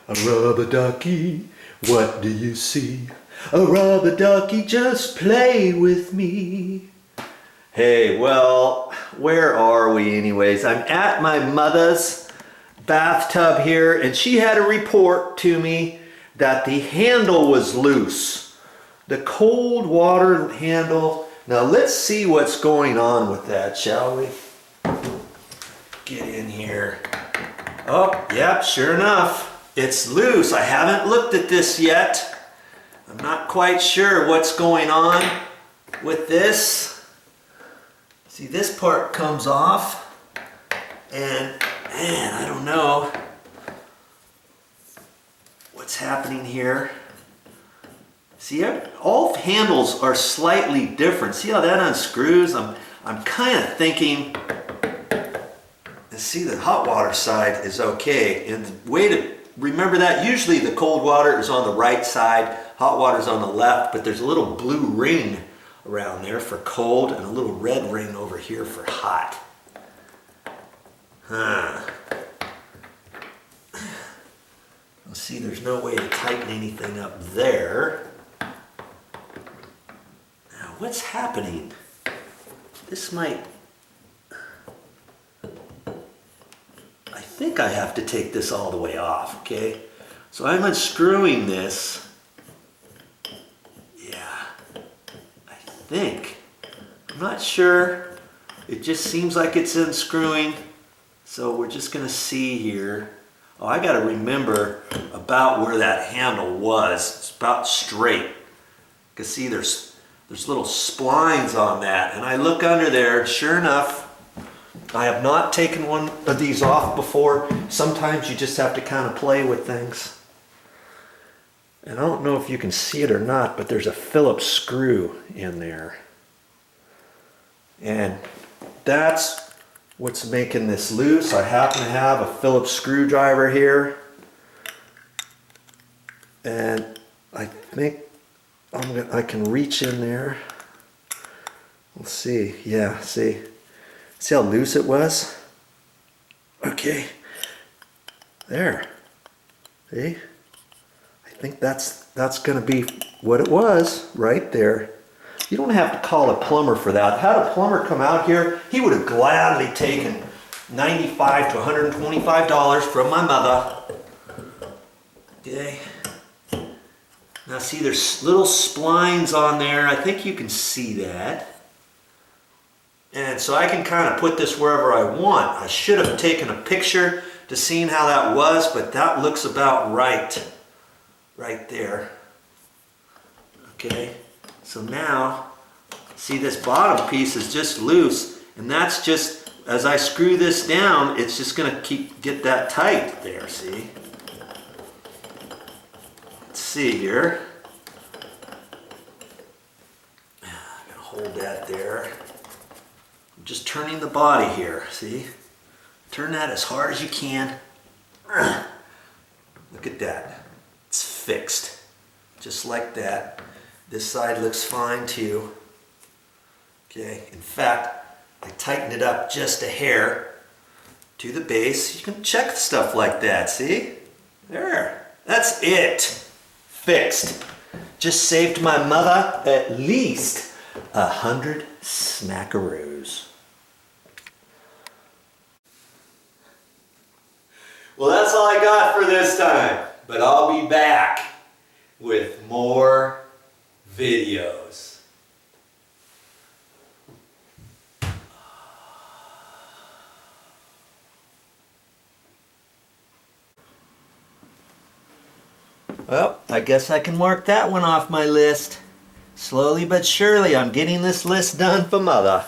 A rubber ducky, what do you see? A rubber ducky, just play with me. Hey, well, where are we anyways? I'm at my mother's bathtub here, and she had a report to me that the handle was loose. The cold water handle. Now let's see what's going on with that, shall we? Get in here. Oh, yep, sure enough. It's loose. I haven't looked at this yet. I'm not quite sure what's going on with this. See, this part comes off, and man, I don't know what's happening here. See, all handles are slightly different. See how that unscrews? I'm kind of thinking, see, the hot water side is okay. And the way to remember that, usually the cold water is on the right side, hot water is on the left, but there's a little blue ring around there for cold and a little red ring over here for hot. Let's see, there's no way to tighten anything up there. Now, what's happening? This might... I think I have to take this all the way off, okay? So I'm unscrewing this. Yeah, I think. I'm not sure. It just seems like it's unscrewing. So we're just gonna see here. Oh, I gotta remember about where that handle was. It's about straight. You can see there's little splines on that. And I look under there, sure enough, I have not taken one of these off before. Sometimes you just have to kind of play with things. And I don't know if you can see it or not, but there's a Phillips screw in there. And that's what's making this loose. I happen to have a Phillips screwdriver here. And I think I can reach in there. Let's see. Yeah, see. See how loose it was? Okay. There. See? I think that's going to be what it was right there. You don't have to call a plumber for that. Had a plumber come out here, he would have gladly taken $95 to $125 from my mother. Okay. Now see, there's little splines on there. I think you can see that. And so I can kind of put this wherever I want. I should have taken a picture to see how that was, but that looks about right. Right there. Okay, so now, see, this bottom piece is just loose, and that's just, as I screw this down, it's just going to get that tight there, see? Let's see here. I'm going to hold that there. I'm just turning the body here, see? Turn that as hard as you can. Look at that. It's fixed. Just like that. This side looks fine too. Okay, in fact, I tightened it up just a hair to the base. You can check stuff like that, see? There. That's it. Fixed. Just saved my mother at least 100 smackaroos. Well, that's all I got for this time, but I'll be back with more videos. Well, I guess I can mark that one off my list. Slowly but surely, I'm getting this list done for Motha.